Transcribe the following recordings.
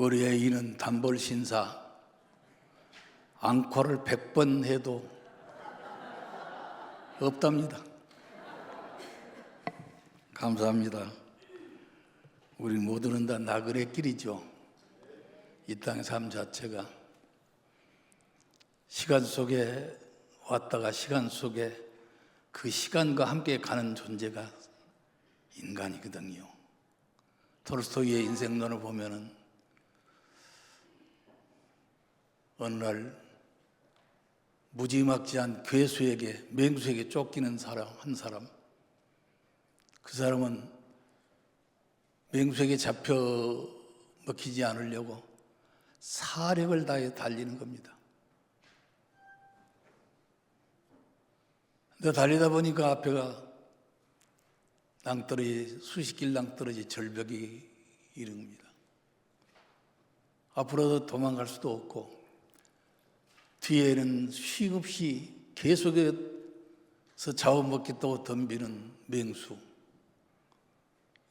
우리 애인은 단벌 신사, 앙코를 100번 해도 없답니다. 감사합니다. 우리 모두는 다 나그네 길이죠. 이 땅의 삶 자체가 시간 속에 왔다가 시간 속에 그 시간과 함께 가는 존재가 인간이거든요. 톨스토이의 인생론을 보면은 어느 날 무지막지한 괴수에게, 맹수에게 쫓기는 사람, 한 사람. 그 사람은 맹수에게 잡혀 먹히지 않으려고 사력을 다해 달리는 겁니다. 근데 달리다 보니까 앞에가 낭떠러지, 수십 길 낭떠러지 절벽이 이릅니다. 앞으로도 도망갈 수도 없고 뒤에는 쉼없이 계속해서 잡아먹겠다고 덤비는 맹수.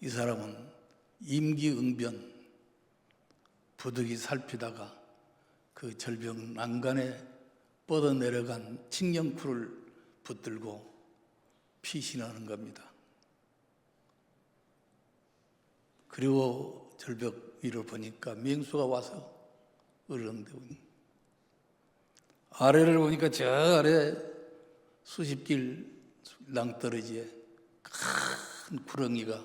이 사람은 임기응변 부득이 살피다가 그 절벽 난간에 뻗어내려간 칙령쿨을 붙들고 피신하는 겁니다. 그리고 절벽 위를 보니까 맹수가 와서 으르렁대고 있는 거예요. 아래를 보니까 저 아래 수십 길 낭떠러지에 큰 구렁이가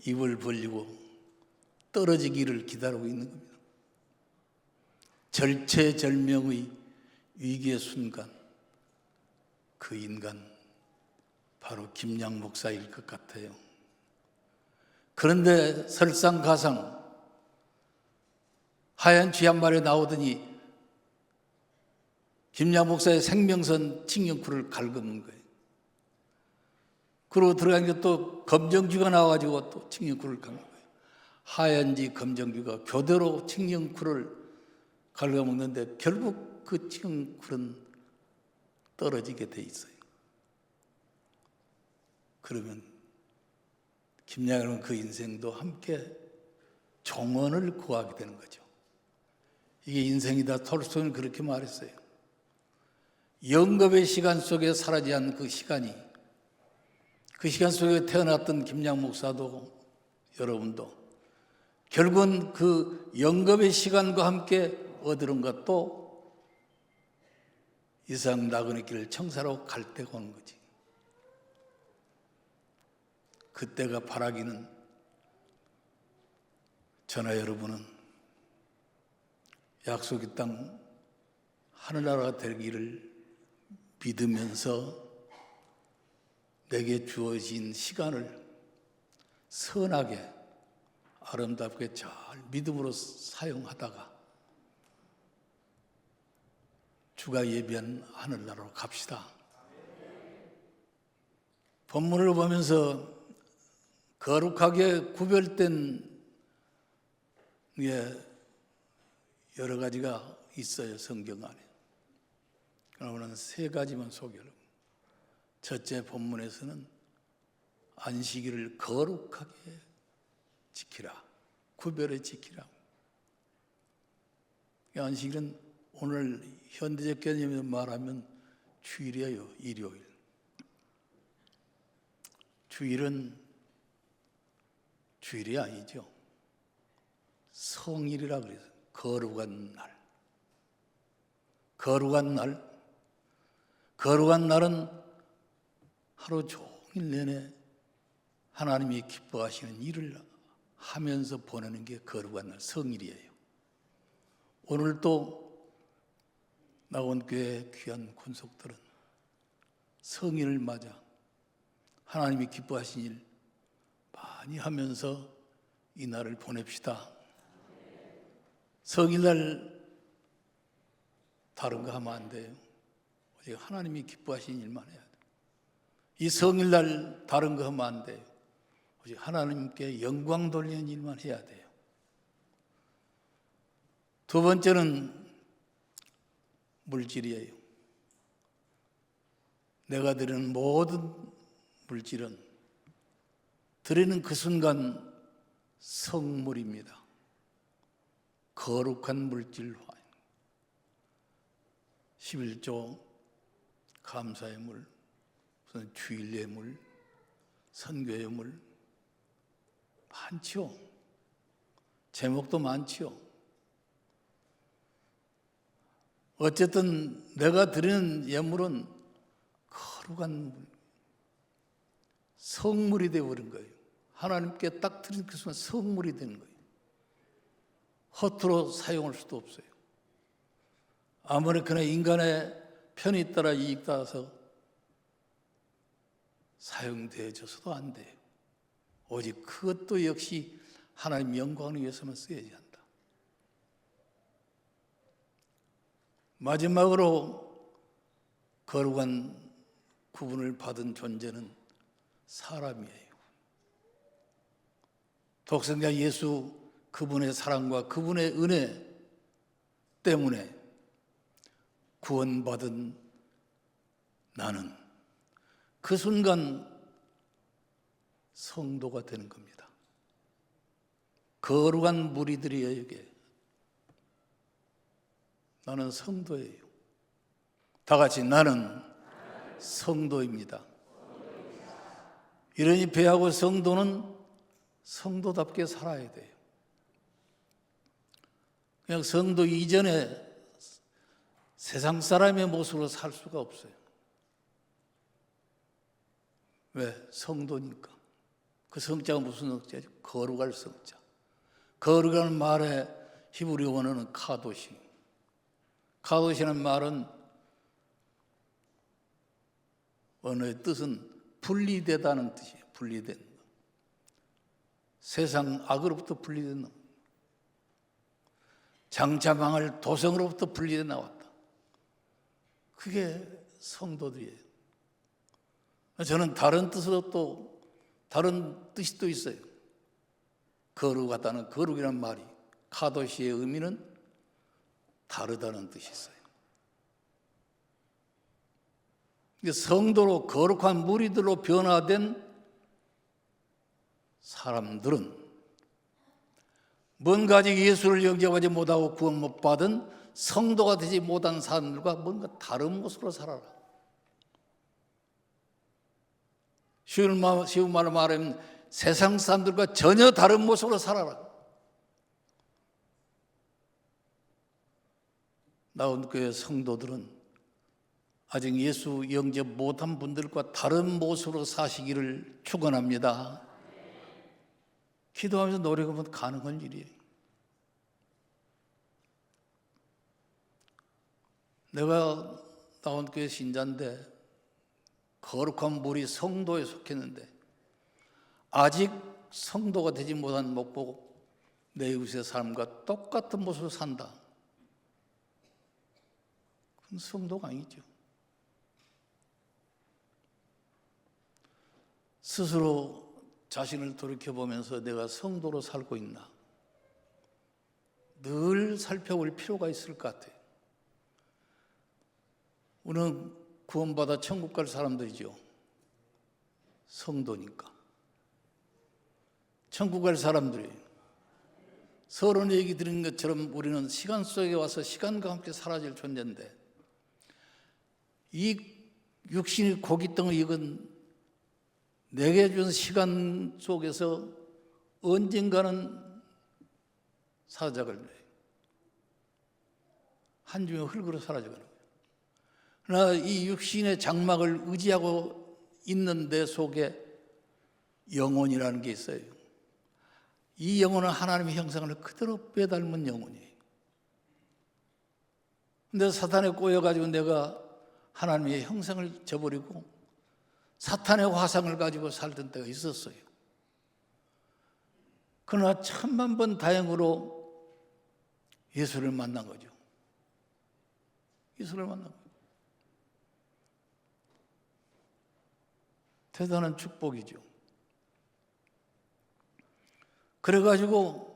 입을 벌리고 떨어지기를 기다리고 있는 겁니다. 절체절명의 위기의 순간, 그 인간 바로 김양 목사일 것 같아요. 그런데 설상가상 하얀 쥐 한 마리 나오더니 김양 목사의 생명선 칙령쿨을 갉은 거예요. 그러고 들어가니까 또 검정쥐가 나와가지고 또 칙령쿨을 갉은 거예요. 하얀 쥐 검정쥐가 교대로 칙령쿨을 갉아먹는데 결국 그 칙령쿨은 떨어지게 돼 있어요. 그러면 김양은 그 인생도 함께 종언을 구하게 되는 거죠. 이게 인생이다. 톨스토이는 그렇게 말했어요. 영겁의 시간 속에 사라지 않은 그 시간이, 그 시간 속에 태어났던 김양 목사도 여러분도 결국은 그 영겁의 시간과 함께 얻은 것도 이상 나그네 길을 청사로 갈 때가 오는 거지. 그때가 바라기는 저나 여러분은 약속의 땅 하늘나라가 되기를 믿으면서 내게 주어진 시간을 선하게 아름답게 잘 믿음으로 사용하다가 주가 예비한 하늘나라로 갑시다. 본문을 보면서 거룩하게 구별된 여러 가지가 있어요. 성경 안에. 그러면 세 가지만 소개를. 첫째, 본문에서는 안식일을 거룩하게 지키라. 구별해 지키라. 안식일은 오늘 현대적 개념으로 말하면 주일이에요. 일요일. 주일은 주일이 아니죠. 성일이라 그래서 거룩한 날. 거룩한 날. 거룩한 날은 하루 종일 내내 하나님이 기뻐하시는 일을 하면서 보내는 게 거룩한 날, 성일이에요. 오늘 또 나온 교회 귀한 군속들은 성일을 맞아 하나님이 기뻐하신 일 많이 하면서 이 날을 보냅시다. 성일날 다른 거 하면 안 돼요. 오직 하나님이 기뻐하신 일만 해야 돼요. 이 성일날 다른 거 하면 안 돼요. 오직 하나님께 영광 돌리는 일만 해야 돼요. 두 번째는 물질이에요. 내가 드리는 모든 물질은 드리는 그 순간 성물입니다. 거룩한 물질 화인, 11조 감사의 물, 무슨 주일 예물, 선교 예물 많지요. 제목도 많지요. 어쨌든 내가 드리는 예물은 거룩한 성물이 되어버린 거예요. 하나님께 딱 드린 것은 성물이 되는 거예요. 허투루 사용할 수도 없어요. 아무렇게나 인간의 편에 따라 이익 따라서 사용되어져서도 안 돼요. 오직 그것도 역시 하나님 영광을 위해서만 쓰여야 한다. 마지막으로 거룩한 구분을 받은 존재는 사람이에요. 독생자 예수 그분의 사랑과 그분의 은혜 때문에 구원받은 나는 그 순간 성도가 되는 겁니다. 거룩한 무리들에게 나는 성도예요. 다 같이 나는 성도입니다. 이러니 배하고 성도는 성도답게 살아야 돼요. 그냥 성도 이전에 세상 사람의 모습으로 살 수가 없어요. 왜? 성도니까. 그 성자가 무슨 성자죠? 거룩할 성자. 거룩한 말의 히브리 원어는 카도시. 카도시라는 말은 언어의 뜻은 분리되다는 뜻이에요. 분리된 것. 세상 악으로부터 분리된 것. 장차 망할 도성으로부터 분리돼 나왔다. 그게 성도들이에요. 저는 다른 뜻으로 또 다른 뜻이 또 있어요. 거룩하다는 거룩이라는 말이 카도시의 의미는 다르다는 뜻이 있어요. 성도로 거룩한 무리들로 변화된 사람들은 뭔가 아직 예수를 영접하지 못하고 구원 못 받은 성도가 되지 못한 사람들과 뭔가 다른 모습으로 살아라. 쉬운 말로 말하면 세상 사람들과 전혀 다른 모습으로 살아라. 나온교회 성도들은 아직 예수 영접 못한 분들과 다른 모습으로 사시기를 축원합니다. 기도하면서 노력하면 가능한 일이에요. 내가 나온교회 신자인데 거룩한 무리 성도에 속했는데 아직 성도가 되지 못한 목보고 내 이웃의 삶과 똑같은 모습으로 산다. 그건 성도가 아니죠. 스스로 자신을 돌이켜보면서 내가 성도로 살고 있나 늘 살펴볼 필요가 있을 것 같아요. 우리는 구원받아 천국 갈 사람들이죠. 성도니까. 천국 갈 사람들이 서론 얘기 들은 것처럼 우리는 시간 속에 와서 시간과 함께 사라질 존재인데 이 육신이 고깃덩어리 이건 내게 준 시간 속에서 언젠가는 사라져갈 거예요. 한 줌의 흙으로 사라져가는 거예요. 그러나 이 육신의 장막을 의지하고 있는 데 속에 영혼이라는 게 있어요. 이 영혼은 하나님의 형상을 그대로 빼닮은 영혼이에요. 근데 사탄에 꼬여가지고 내가 하나님의 형상을 저버리고 사탄의 화상을 가지고 살던 때가 있었어요. 그러나 천만 번 다행으로 예수를 만난 거죠. 예수를 만난 거예요. 대단한 축복이죠. 그래가지고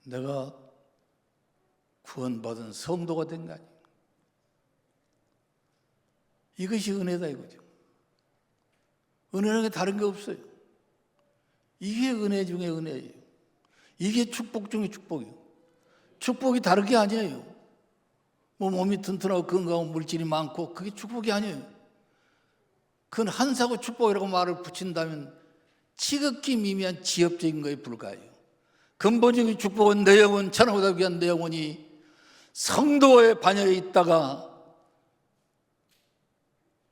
내가 구원받은 성도가 된 거 아니에요. 이것이 은혜다 이거죠. 은혜는 다른 게 없어요. 이게 은혜 중에 은혜예요. 이게 축복 중에 축복이에요. 축복이 다른 게 아니에요. 뭐 몸이 튼튼하고 건강하고 물질이 많고 그게 축복이 아니에요. 그건 한사고 축복이라고 말을 붙인다면 지극히 미미한 지엽적인 거에 불과해요. 근본적인 축복은 내 영혼, 천하보다 귀한 내 영혼이 성도의 반열에 있다가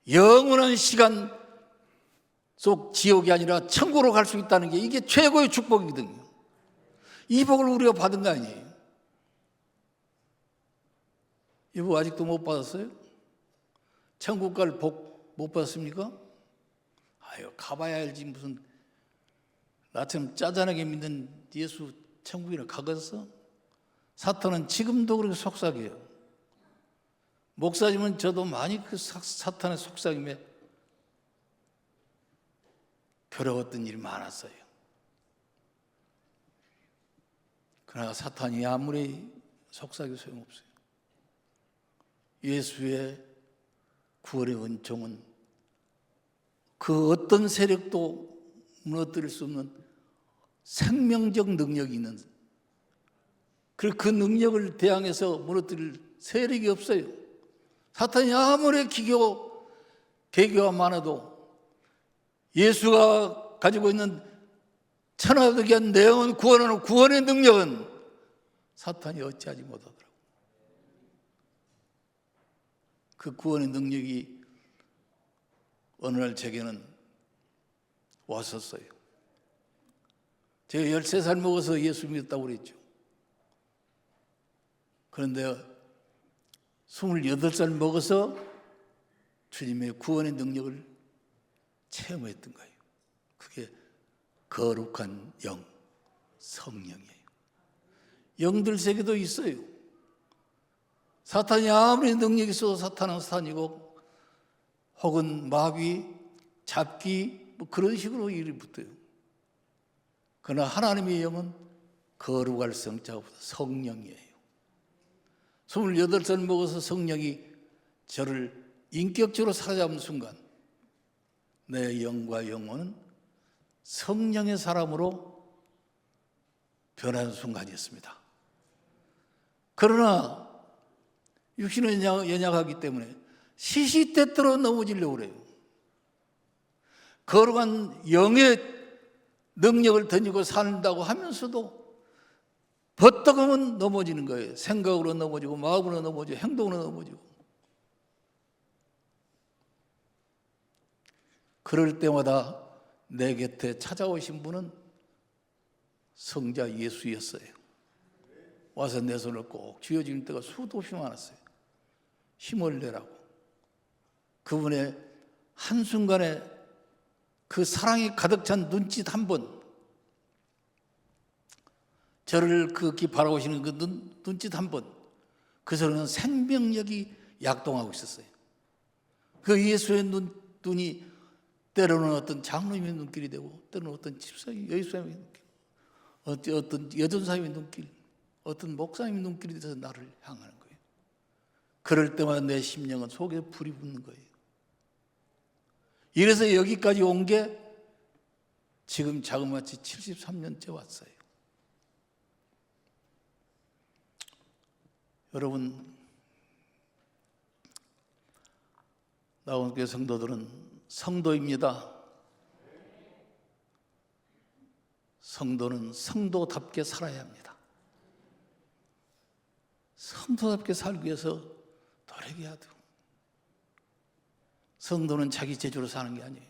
영원한 시간 속 지옥이 아니라 천국으로 갈 수 있다는 게 이게 최고의 축복이거든요. 이 복을 우리가 받은 거 아니에요. 이 복 아직도 못 받았어요? 천국 갈 복 못 받았습니까? 아유, 가봐야 알지. 무슨 나처럼 짜잔하게 믿는 예수 천국이나 가겠어? 사탄은 지금도 그렇게 속삭여요. 목사님은 저도 많이 그 사탄의 속삭임에 괴로웠던 일이 많았어요. 그러나 사탄이 아무리 속삭여도 소용없어요. 예수의 구원의 은총은 그 어떤 세력도 무너뜨릴 수 없는 생명적 능력이 있는, 그리고 그 능력을 대항해서 무너뜨릴 세력이 없어요. 사탄이 아무리 개교가 많아도 예수가 가지고 있는 천하보다 귀한 내 영혼 구원하는 구원의 능력은 사탄이 어찌하지 못하더라고요. 그 구원의 능력이 어느 날 제게는 왔었어요. 제가 13살 먹어서 예수 믿었다고 그랬죠. 그런데 28살 먹어서 주님의 구원의 능력을 체험했던 거예요. 그게 거룩한 영, 성령이에요. 영들 세계도 있어요. 사탄이 아무리 능력이 있어도 사탄은 사탄이고, 혹은 마귀, 잡기, 뭐 그런 식으로 일이 붙어요. 그러나 하나님의 영은 거룩할 성자보다 성령이에요. 28살 먹어서 성령이 저를 인격적으로 사로잡은 순간 내 영과 영혼은 성령의 사람으로 변하는 순간이었습니다. 그러나 육신은 연약하기 때문에 시시때때로 넘어지려고 그래요. 거룩한 영의 능력을 던지고 산다고 하면서도 버떡하면 넘어지는 거예요. 생각으로 넘어지고 마음으로 넘어지고 행동으로 넘어지고. 그럴 때마다 내 곁에 찾아오신 분은 성자 예수였어요. 와서 내 손을 꼭 쥐어주는 때가 수도 없이 많았어요. 힘을 내라고. 그분의 한순간에 그 사랑이 가득 찬 눈짓 한 번, 저를 그렇게 바라보시는 그 눈짓 한 번, 그 소리는 생명력이 약동하고 있었어요. 그 예수의 눈이 때로는 어떤 장로님의 눈길이 되고, 때로는 어떤 집사님, 여집사님의 눈길, 어떤 여전사님의 눈길, 어떤 목사님의 눈길이 돼서 나를 향하는 거예요. 그럴 때마다 내 심령은 속에 불이 붙는 거예요. 이래서 여기까지 온 게 지금 자그마치 73년째 왔어요. 여러분, 나온교회 성도들은 성도입니다. 성도는 성도답게 살아야 합니다. 성도답게 살기 위해서 노력해야 돼요. 성도는 자기 재주로 사는 게 아니에요.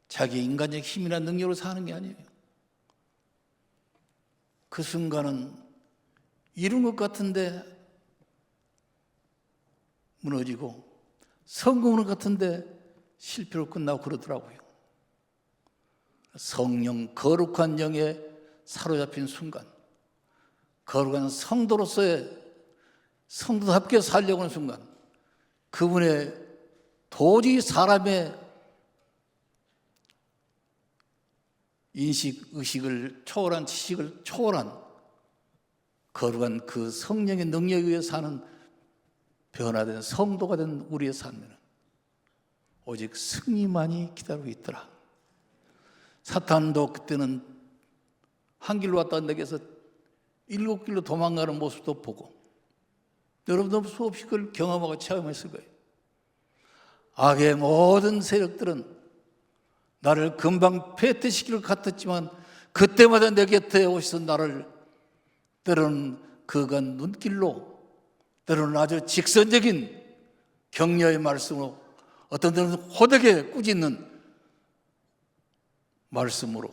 자기 인간적 힘이나 능력으로 사는 게 아니에요. 그 순간은 이룬 것 같은데 무너지고, 성공한 것 같은데 실패로 끝나고 그러더라고요. 성령, 거룩한 영에 사로잡힌 순간, 거룩한 성도로서의 성도답게 살려고 하는 순간, 그분의 도저히 사람의 인식, 의식을 초월한, 지식을 초월한 거룩한 그 성령의 능력에 의해 사는 변화된 성도가 된 우리의 삶에는 오직 승리만이 기다리고 있더라. 사탄도 그때는 한 길로 왔다 갔다 해서 7길로 도망가는 모습도 보고, 여러분도 수없이 그걸 경험하고 체험했을 거예요. 악의 모든 세력들은 나를 금방 패퇴시킬 것 같았지만 그때마다 내 곁에 오셔서 나를 때로는 그간 눈길로, 때로는 아주 직선적인 격려의 말씀으로, 어떤 때는 호되게 꾸짖는 말씀으로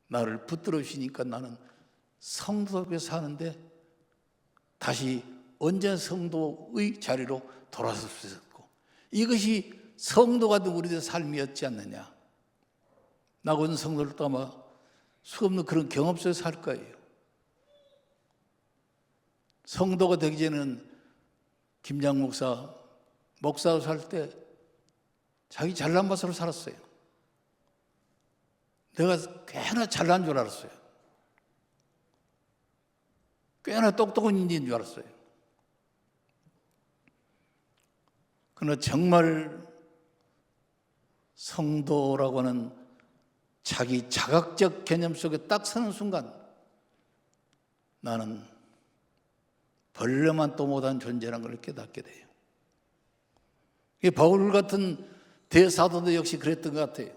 나를 붙들어 주시니까 나는 성도답게 사는데 다시 언제 성도의 자리로 돌아설 수 있었고, 이것이 성도가 된 우리들의 삶이었지 않느냐. 나고는 성도를 또 아마 수없는 그런 경험 속에서 살 거예요. 성도가 되기 전에는 김장 목사로 살 때 자기 잘난 맛으로 살았어요. 내가 꽤나 잘난 줄 알았어요. 꽤나 똑똑한 인재인 줄 알았어요. 그러나 정말 성도라고 하는 자기 자각적 개념 속에 딱 서는 순간 나는 벌레만 또 못한 존재라는 걸 깨닫게 돼요. 바울 같은 대사도도 역시 그랬던 것 같아요.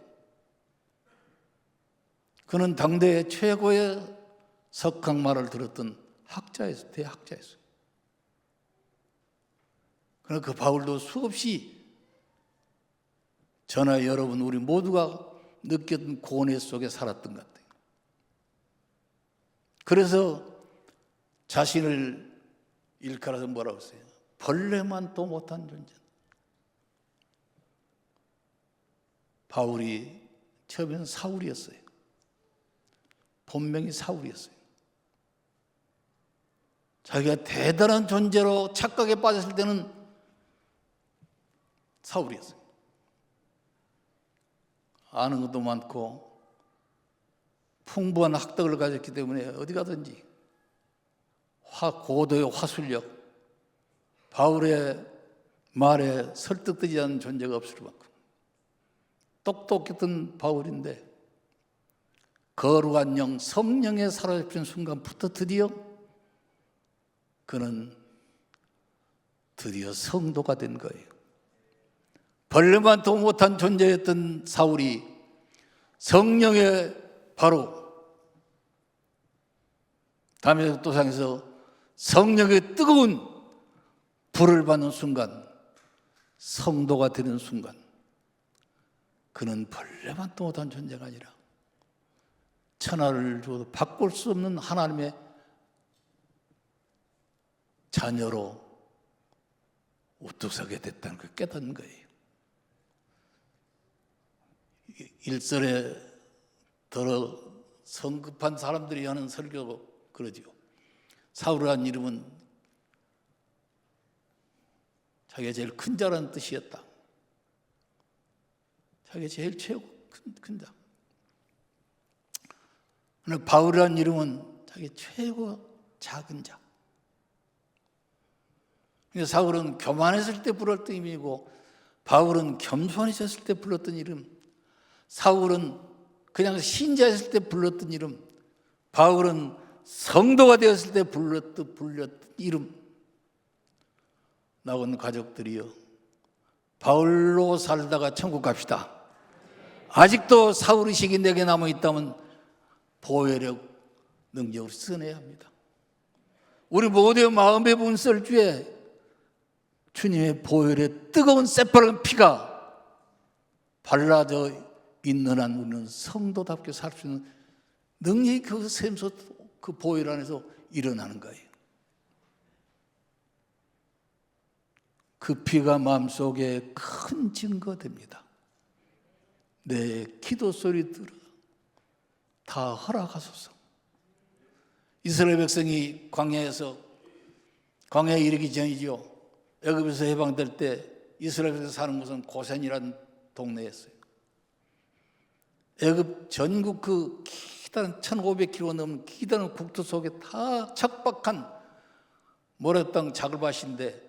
그는 당대 최고의 석학말을 들었던 학자였어요. 대학자였어요. 그러나 그 바울도 수없이 저나 여러분 우리 모두가 느꼈던 고뇌 속에 살았던 것 같아요. 그래서 자신을 일컬어서 뭐라고 했어요? 벌레만 또 못한 존재. 바울이 처음에는 사울이었어요. 본명이 사울이었어요. 자기가 대단한 존재로 착각에 빠졌을 때는 사울이었어요. 아는 것도 많고 풍부한 학덕을 가졌기 때문에 어디 가든지 고도의 화술력, 바울의 말에 설득되지 않는 존재가 없을 만큼 똑똑했던 바울인데 거룩한 영, 성령에 사로잡힌 순간부터 그는 드디어 성도가 된 거예요. 벌레만 도 못한 존재였던 사울이 성령의 바로 다메섹 도상에서 성령의 뜨거운 불을 받는 순간, 성도가 되는 순간, 그는 벌레만 도 못한 존재가 아니라 천하를 줘도 바꿀 수 없는 하나님의 자녀로 우뚝 서게 됐다는 걸 깨닫는 거예요. 일설에 더러 성급한 사람들이 하는 설교고 그러죠. 사울이라는 이름은 자기가 제일 큰 자라는 뜻이었다. 자기가 제일 최고 큰 자. 그러나 바울이라는 이름은 자기 최고 작은 자. 사울은 교만했을 때 불렀던 이름이고 바울은 겸손해졌을 때 불렀던 이름. 사울은 그냥 신자였을 때 불렀던 이름. 바울은 성도가 되었을 때 불렀던 이름. 나온 가족들이여, 바울로 살다가 천국 갑시다. 아직도 사울의식이 내게 남아있다면 보혈력 능력을 써내야 합니다. 우리 모두의 마음의 문설주에 주님의 보혈의 뜨거운 새파란 피가 발라져 있는 한 우리는 성도답게 살 수 있는 능력이 그 샘소, 그 보혈 안에서 일어나는 거예요. 그 피가 마음속에 큰 증거됩니다. 내 기도 소리 들어 다 허락하소서. 이스라엘 백성이 광야에 이르기 전이죠. 애굽에서 해방될 때 이스라엘에서 사는 곳은 고센이라는 동네였어요. 애굽 전국 그 기다란 1500km 넘는 기다란 국토 속에 다 척박한 모래땅 자글밭인데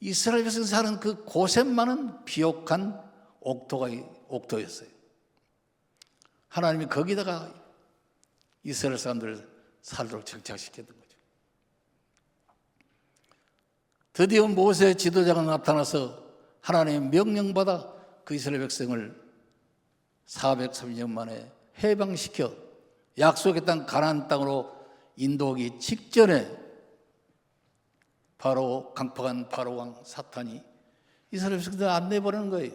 이스라엘에서 사는 그 고센만은 비옥한 옥토였어요. 하나님이 거기다가 이스라엘 사람들을 살도록 정착시켰던 거죠. 드디어 모세 지도자가 나타나서 하나님의 명령받아 그 이스라엘 백성을 430년 만에 해방시켜 약속의 땅 가나안 땅으로 인도하기 직전에 바로 강팍한 바로 왕 사탄이 이스라엘 백성들을 안 내버리는 거예요.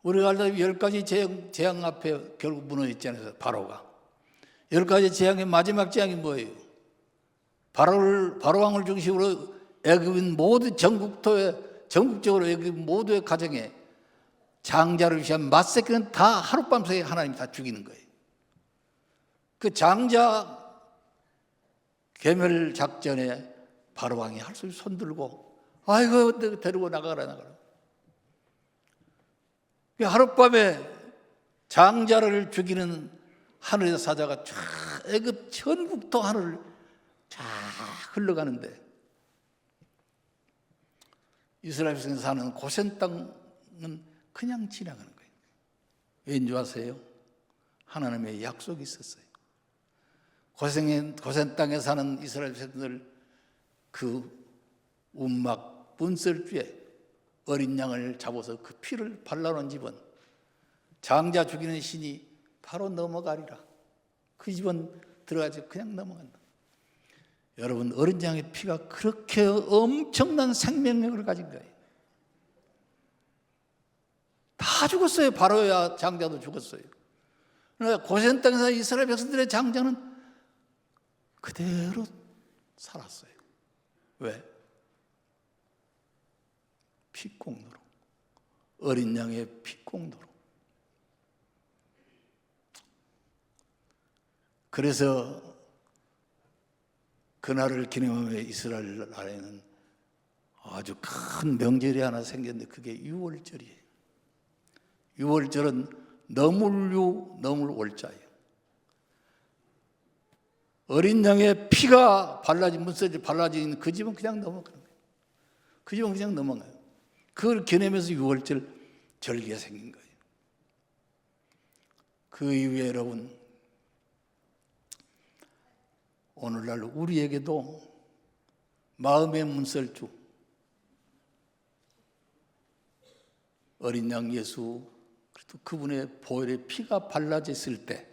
우리가 알다시피 10가지 재앙 앞에 결국 무너졌잖아요. 바로가 10가지 재앙의 마지막 재앙이 뭐예요? 바로 왕을 중심으로 애굽인 모두 전국적으로 애굽 모두의 가정에 장자를 위한 맞새끼는 다 하룻밤 사이에 하나님이 다 죽이는 거예요. 그 장자 괴멸 작전에 바로 왕이 할 수 없이 손들고 아이고 데리고 나가라. 하룻밤에 장자를 죽이는 하늘의 사자가 쫙 애굽 전국도 하늘을 쫙 흘러가는데 이스라엘 백성이 사는 고센 땅은 그냥 지나가는 거예요. 왠 줄 아세요? 하나님의 약속이 있었어요. 고센 땅에 사는 이스라엘 백성들 그 운막 분설주에 어린 양을 잡아서 그 피를 발라놓은 집은 장자 죽이는 신이 바로 넘어가리라. 그 집은 들어가지 그냥 넘어간다. 여러분, 어린 양의 피가 그렇게 엄청난 생명력을 가진 거예요. 다 죽었어요. 바로야 장자도 죽었어요. 그러나 고센 땅에서 이스라엘 백성들의 장자는 그대로 살았어요. 왜? 피공로로, 어린 양의 피공로로. 그래서 그날을 기념하며 이스라엘 나라에는 아주 큰 명절이 하나 생겼는데 그게 유월절이에요. 유월절은 너물 월자예요. 어린 양의 피가 발라진 그 집은 그냥 넘어가는 거예요. 그 집은 그냥 넘어가요. 그걸 기념해서 유월절 절기가 생긴 거예요. 그 이후에 여러분, 오늘날 우리에게도 마음의 문설주, 어린 양 예수 그리고 그분의 보혈의 피가 발라졌을 때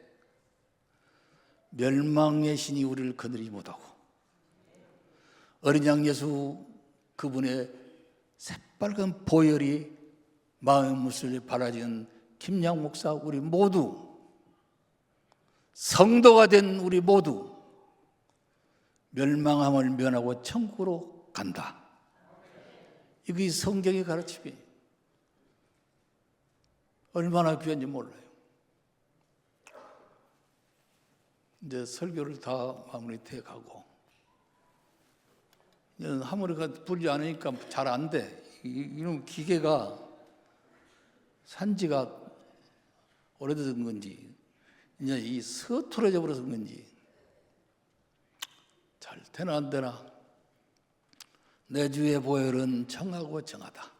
멸망의 신이 우리를 거느리지 못하고 어린 양 예수 그분의 새빨간 보혈이 마음의 문설주에 발라진 김양 목사 우리 모두 성도가 된 우리 모두 멸망함을 면하고 천국으로 간다. 이게 성경의 가르침이에요. 얼마나 귀한지 몰라요. 이제 설교를 다 마무리해 가고 하모니카 불지 않으니까 잘 안 돼. 이런 기계가 산지가 오래된 건지 이제 이 서툴어져 버려서 건지 잘 되나 안 되나. 내 주의 보혈은 정하고 정하다.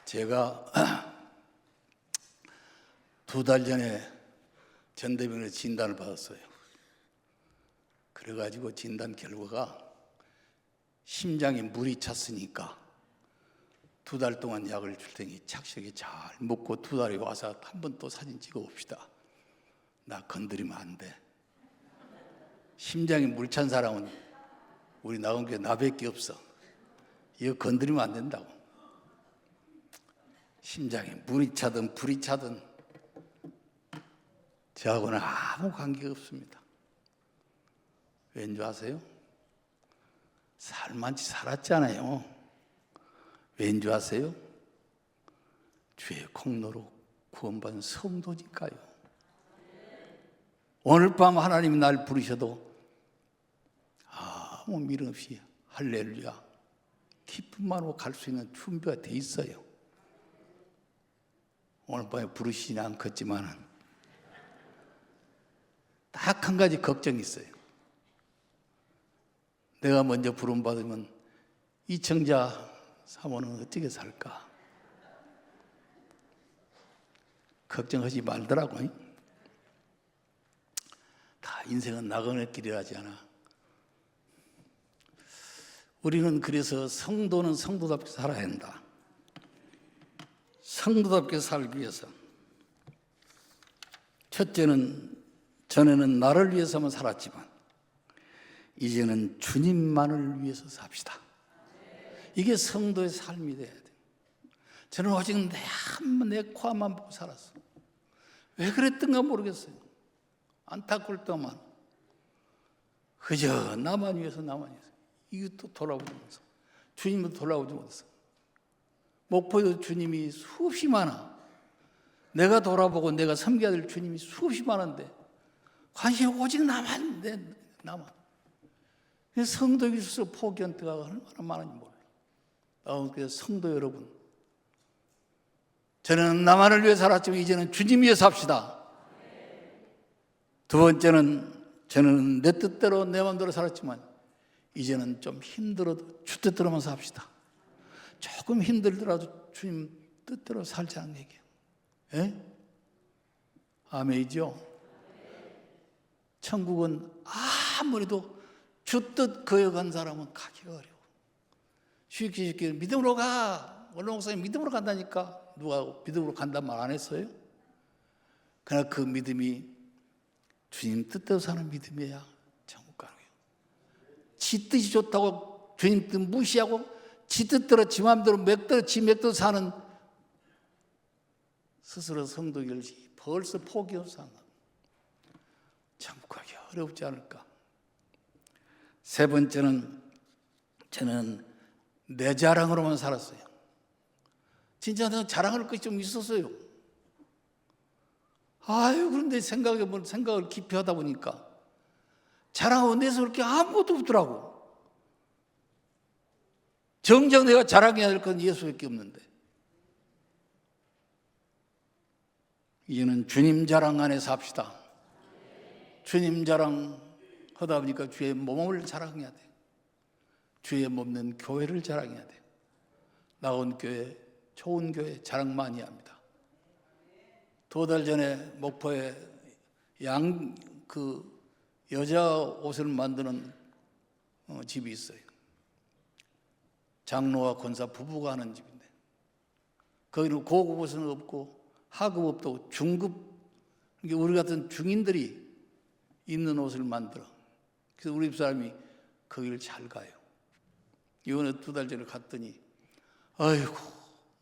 제가 2달 전에 전대병원에 진단을 받았어요. 그래가지고 진단 결과가 심장에 물이 찼으니까 2달 동안 약을 줄 테니 착실하게 잘 먹고 2달에 와서 한 번 또 사진 찍어 봅시다. 나 건드리면 안 돼. 심장에 물 찬 사람은 우리 나온게 나밖에 없어. 이거 건드리면 안 된다고. 심장에 물이 차든 불이 차든 저하고는 아무 관계가 없습니다. 왠지 아세요? 살만치 살았잖아요. 왠지 아세요? 주의 공로로 구원받은 성도니까요. 오늘 밤 하나님이 날 부르셔도 아무 미련 없이 할렐루야 기쁨만으로 갈 수 있는 준비가 돼 있어요. 오늘 밤에 부르시지는 않겠지만은 딱 한 가지 걱정이 있어요. 내가 먼저 부름 받으면 이 청자 사모는 어떻게 살까? 걱정하지 말더라고요. 다 인생은 나그네 길이라지 않아. 우리는 그래서 성도는 성도답게 살아야 한다. 성도답게 살기 위해서 첫째는 전에는 나를 위해서만 살았지만 이제는 주님만을 위해서 삽시다. 이게 성도의 삶이 돼야 돼. 저는 오직 내 코앞만 보고 살았어. 왜 그랬던가 모르겠어요. 안타까울 때만 그저 나만 위해서 이것도 돌아보지 못해서 주님도 돌아보지 못해서 목포에도 주님이 수없이 많아. 내가 돌아보고 내가 섬겨야 될 주님이 수없이 많은데 관심이 오직 나만. 성도에게 있어서 포기한 때가 얼마나 많은지 몰라. 그래서 성도 여러분, 저는 나만을 위해 살았지만 이제는 주님 위해 삽시다. 두 번째는 저는 내 뜻대로 내 마음대로 살았지만 이제는 좀 힘들어도 주 뜻대로만 삽시다. 조금 힘들더라도 주님 뜻대로 살자는 얘기예요. 예? 아멘이죠? 천국은 아무래도 주 뜻 거역한 사람은 가기가 어려워. 쉽게 믿음으로 가. 원로 목사님 믿음으로 간다니까. 누가 믿음으로 간다는 말 안 했어요? 그러나 그 믿음이 주님 뜻대로 사는 믿음이야 천국 가는 거예요. 지 뜻이 좋다고 주님 뜻 무시하고 지 뜻대로 지 마음대로 지 맥대로 사는 스스로 성도결시 벌써 포기해서 사는 거예요. 천국 가기 어렵지 않을까. 세 번째는 저는 내 자랑으로만 살았어요. 진짜 내가 자랑할 것이 좀 있었어요. 그런데 생각을 깊이 하다 보니까 자랑하고 내서 그렇게 아무것도 없더라고. 정작 내가 자랑해야 될 건 예수밖에 없는데. 이제는 주님 자랑 안에 삽시다. 주님 자랑 하다 보니까 주의 몸을 자랑해야 돼. 주의 몸는 교회를 자랑해야 돼. 나온 교회, 좋은 교회 자랑 많이 합니다. 2달 전에 목포에 여자 옷을 만드는 집이 있어요. 장로와 권사 부부가 하는 집인데 거기는 고급 옷은 없고 하급 없고 중급, 우리 같은 중인들이 입는 옷을 만들어. 그래서 우리 집사람이 거기를 잘 가요. 이번에 2달 전에 갔더니 아이고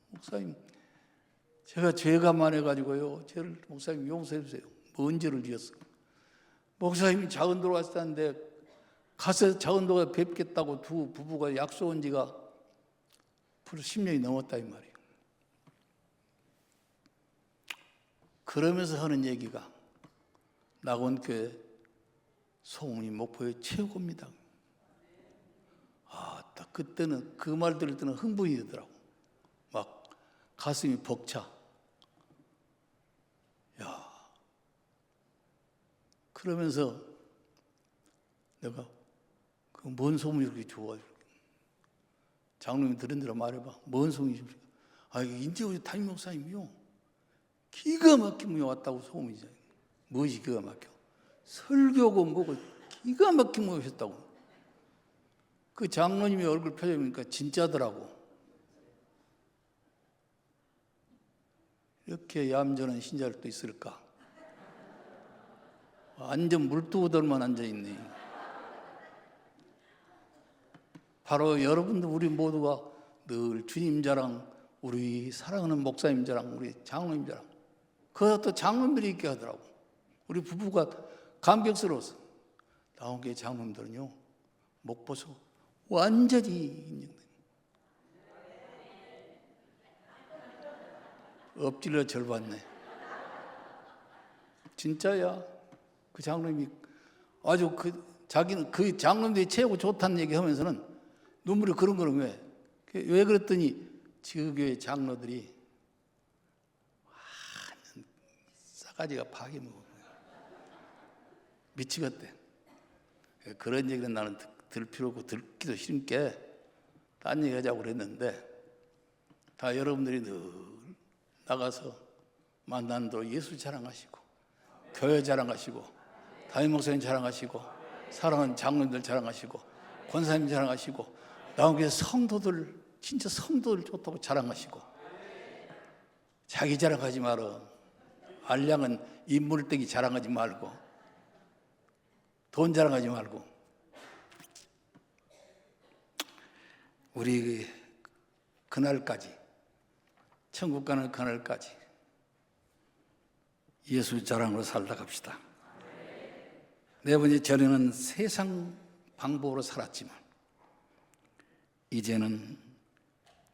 목사님 제가 죄가 많아가지고요. 저를 목사님 용서해 주세요. 뭔 죄를 지었어? 목사님이 작은도로 왔었는데 가서 작은도가 뵙겠다고 두 부부가 약속한 지가 벌써 10년이 넘었다 이 말이에요. 그러면서 하는 얘기가 낙원교회 소문이 목포의 최고입니다. 딱 그때는 그 말 들을 때는 흥분이 되더라고. 막 가슴이 벅차. 그러면서 내가 그 뭔 소문이 그렇게 좋아? 장로님이 들은 대로 말해봐. 뭔 소문이 좋아? 이제 우리 담임 목사님이요, 기가 막히게 왔다고 소문이죠. 무엇이 기가 막혀? 설교고 뭐고 기가 막히게 오셨다고. 그 장로님의 얼굴 표정이 보니까 진짜더라고. 이렇게 얌전한 신자들도 있을까? 완전 물두더만 앉아있네. 바로 여러분들, 우리 모두가 늘 주님 자랑, 우리 사랑하는 목사님 자랑, 우리 장로님 자랑. 그러다 또 장로님들이 있게 하더라고. 우리 부부가 감격스러웠어. 나온 게 장로님들은요, 목 보소 완전히 인정돼. 엎질러 절받네. 진짜야. 그 장로님이 아주 자기는 그 장로님들이 최고 좋다는 얘기 하면서는 눈물이 그런 거는 왜 그랬더니 지그 교회 장로들이 완전 싸가지가 파기 먹어. 미치겠대. 그런 얘기는 나는 들 필요 없고 듣기도 싫게 딴 얘기 하자고 그랬는데, 다 여러분들이 늘 나가서 만나는 대로 예수 자랑하시고, 교회 자랑하시고, 담임 목사님 자랑하시고, 사랑하는 장로님들 자랑하시고, 권사님 자랑하시고, 나온 게 성도들, 진짜 성도들 좋다고 자랑하시고. 자기 자랑하지 말어. 알량은 인물떼기 자랑하지 말고, 돈 자랑하지 말고. 우리 그날까지, 천국 가는 그날까지 예수 자랑으로 살다 갑시다. 네 번째, 전에는 세상 방법으로 살았지만 이제는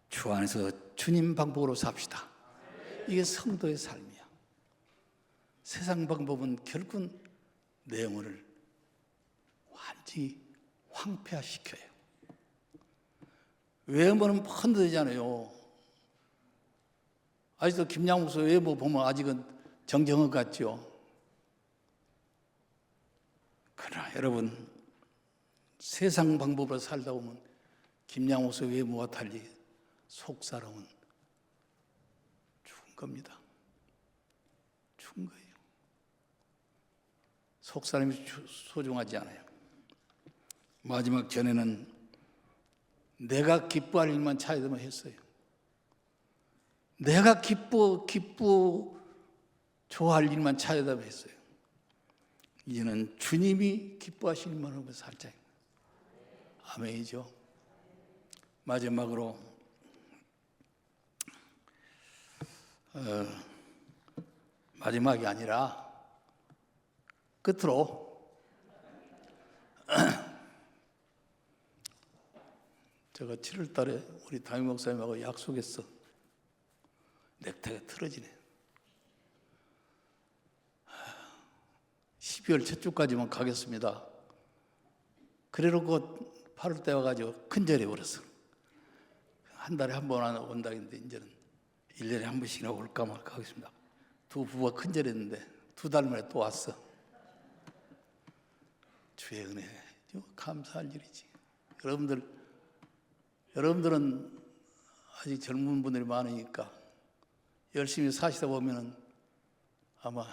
주 안에서 주님 방법으로 삽시다. 이게 성도의 삶이야. 세상 방법은 결국은 내 영혼을 완전히 황폐화시켜요. 외모는 헌드잖아요. 아직도 김양욱 목사 외모 보면 아직은 정정은 같죠. 그러나 여러분, 세상 방법으로 살다 보면 김양욱 목사 외모와 달리 속사람은 죽은 겁니다. 죽은 거예요. 속사람이 소중하지 않아요. 마지막 전에는 내가 기뻐할 일만 찾으면 했어요. 내가 좋아할 일만 찾으면 했어요. 이제는 주님이 기뻐하실 일만 하면 살자. 아멘이죠. 마지막으로 마지막이 아니라 끝으로 제가 7월 달에 우리 담임 목사님하고 약속했어. 넥타이가 틀어지네. 12월 첫 주까지만 가겠습니다. 그래놓고 8월 때 와가지고 큰절해 버렸어. 한 달에 한 번 온다 했는데 이제는 1년에 한 번씩이나 올까 말까 하겠습니다. 두 부부가 큰절했는데 2달 만에 또 왔어. 주의 은혜, 감사할 일이지. 여러분들은 아직 젊은 분들이 많으니까 열심히 사시다 보면은 아마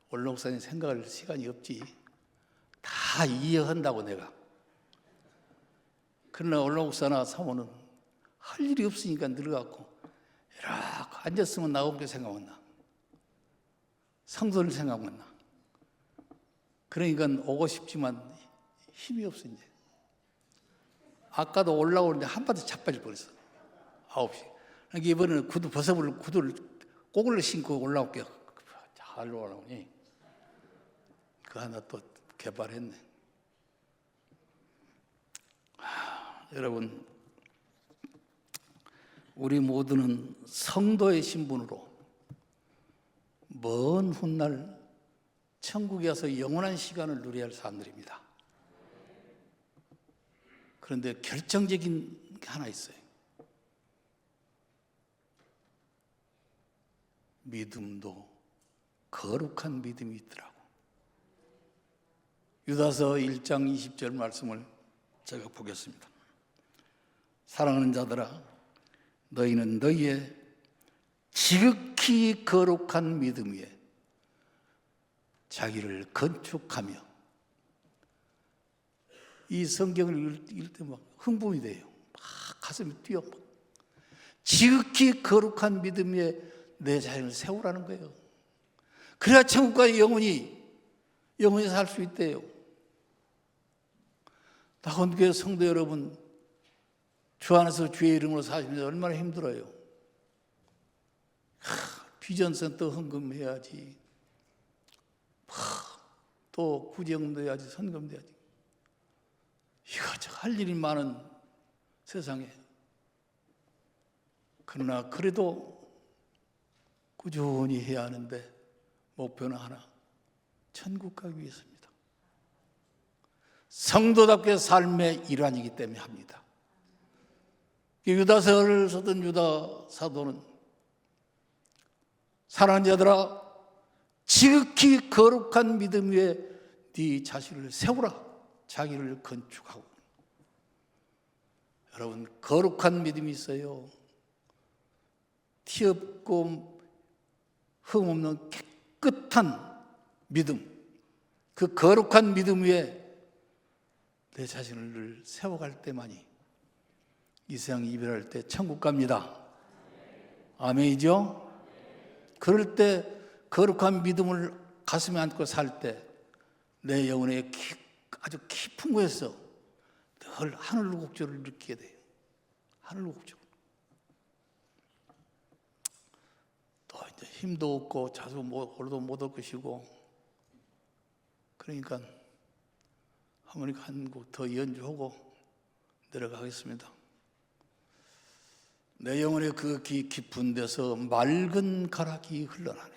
올록사님 생각할 시간이 없지. 다 이해한다고 내가. 그러나 올록사나 사모는 할 일이 없으니까 늙어갖고 이렇게 앉았으면 나온 게 생각만 나. 성도를 생각만 나. 그러니까 오고 싶지만 힘이 없어 이제. 아까도 올라오는데 한 바퀴 자빠질 뻔했어. 9시. 그러니까 이번에는 구두를 꼬글러 신고 올라올게요. 잘 올라오니. 그 하나 또 개발했네. 여러분, 우리 모두는 성도의 신분으로 먼 훗날 천국에 가서 영원한 시간을 누려야 할 사람들입니다. 그런데 결정적인 게 하나 있어요. 믿음도 거룩한 믿음이 있더라고. 유다서 1장 20절 말씀을 제가 보겠습니다. 사랑하는 자들아, 너희는 너희의 지극히 거룩한 믿음 위에 자기를 건축하며. 이 성경을 읽을 때 막 흥분이 돼요. 막 가슴이 뛰어. 막. 지극히 거룩한 믿음 위에 내 자신을 세우라는 거예요. 그래야 천국까지 영원히 살 수 있대요. 낙원교회 성도 여러분, 주 안에서 주의 이름으로 사시면서 얼마나 힘들어요. 비전센터 헌금해야지, 또 구제금도 해야지, 선금도 해야지. 이것저것 할 일이 많은 세상에. 그러나 그래도 꾸준히 해야 하는데 목표는 하나, 천국 가기 위해서입니다. 성도답게 삶의 일환이기 때문에 합니다. 유다서를 썼던 유다 사도는 사랑하는 자들아, 지극히 거룩한 믿음 위에 네 자신을 세우라. 자기를 건축하고. 여러분, 거룩한 믿음이 있어요. 티 없고 흠 없는 깨끗한 믿음, 그 거룩한 믿음 위에 내 자신을 세워갈 때만이 이 세상 이별할 때 천국 갑니다. 아멘이죠? 그럴 때 거룩한 믿음을 가슴에 안고 살 때 내 영혼의 아주 깊은 곳에서 늘 하늘 곡조를 느끼게 돼요. 하늘 곡조. 또 이제 힘도 없고 자주 오르도 못 올 것이고, 그러니까 하모니카 한 곡 더 연주하고 내려가겠습니다. 내 영혼의 그 깊은 데서 맑은 가락이 흘러나네.